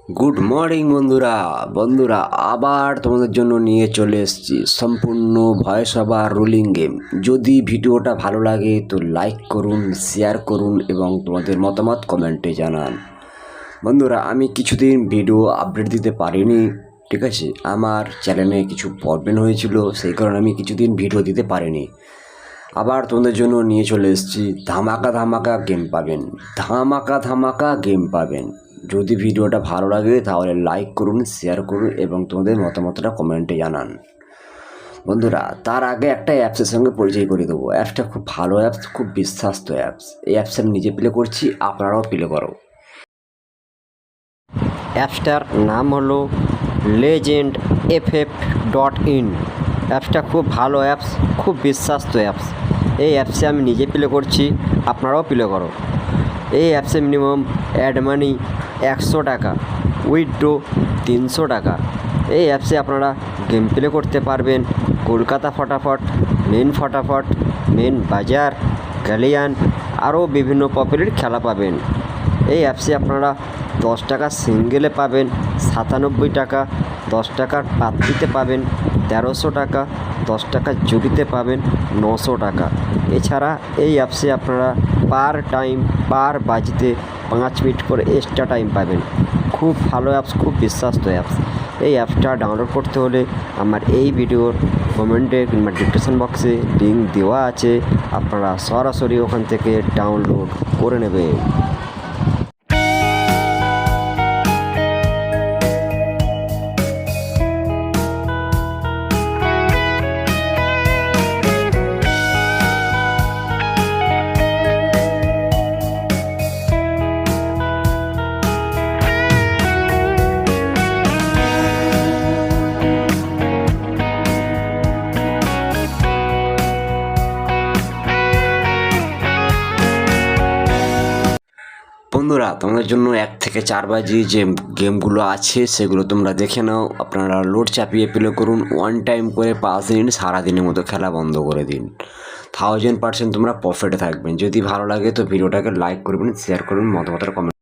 Good morning বন্ধুরা বন্ধুরা আবার তোমাদের জন্য নিয়ে চলে এসেছি সম্পূর্ণ ভয়েস ওভার রোলিং গেম। যদি ভিডিওটা ভালো লাগে তো লাইক করুন, শেয়ার করুন এবং তোমাদের মতামত কমেন্টে জানান। বন্ধুরা আমি কিছুদিন ভিডিও আপডেট দিতে পারিনি, ঠিক আছে। আমার চ্যানেলে কিছু প্রবলেম হয়েছিল, সেই কারণে আমি কিছুদিন ভিডিও দিতে পারিনি। আবার তোমাদের জন্য নিয়ে চলে এসেছি। ধামাকা ধামাকা গেম পাবেন, ধামাকা ধামাকা গেম পাবেন। যদি ভিডিওটা ভালো লাগে তাহলে লাইক করুন, শেয়ার করুন এবং তোমাদের মতামতটা কমেন্টে জানান। বন্ধুরা তার আগে একটা অ্যাপসের সঙ্গে পরিচয় করে দেবো। অ্যাপসটা খুব ভালো অ্যাপস, খুব বিশ্বাস্ত অ্যাপস। এই অ্যাপস আমি নিজে প্লে করছি, আপনারাও প্লে করো। অ্যাপসটার নাম হলো legendff.in। অ্যাপসটা খুব ভালো অ্যাপস, খুব বিশ্বাস্ত অ্যাপস। এই অ্যাপসে আমি নিজে প্লে করছি, আপনারাও প্লে করো। এই অ্যাপসে মিনিমাম অ্যাড মানি 100 টাকা, উইথড্রো 300 টাকা। এই অ্যাপসে আপনারা গেম প্লে করতে পারবেন কলকাতা ফটাফট, মেন বাজার, গ্যালিয়ান, আরও বিভিন্ন পপুলার খেলা পাবেন। এই অ্যাপসে আপনারা 10 টাকা সিঙ্গেলে পাবেন 97 টাকা, 10 টাকার পাত্রিতে পাবেন 1300 টাকা, 10 টাকার জুটিতে পাবেন 900 টাকা। এছাড়া এই অ্যাপসে আপনারা পার বাজিতে 5 মিনিট করে এক্সট্রা টাইম পাবেন। খুব ভালো অ্যাপস, খুব বিশ্বাস্ত অ্যাপস। এই অ্যাপসটা ডাউনলোড করতে হলে আমার এই ভিডিওর কমেন্টে কিংবা ডিসক্রিপশন বক্সে লিঙ্ক দেওয়া আছে, আপনারা সরাসরি ওখান থেকে ডাউনলোড করে নেবেন। বন্ধুরা তোমাদের জন্য 1 থেকে 4 বাজি যে গেমগুলো আছে সেগুলো তোমরা দেখে নাও। আপনারা লোড চাপিয়ে প্লে করুন, ওয়ান টাইম করে 5 দিন, সারাদিনের মতো খেলা বন্ধ করে দিন। 1000% তোমরা প্রফিটে থাকবেন। যদি ভালো লাগে তো ভিডিওটাকে লাইক করবেন, শেয়ার করবেন, মতামতের কমেন্ট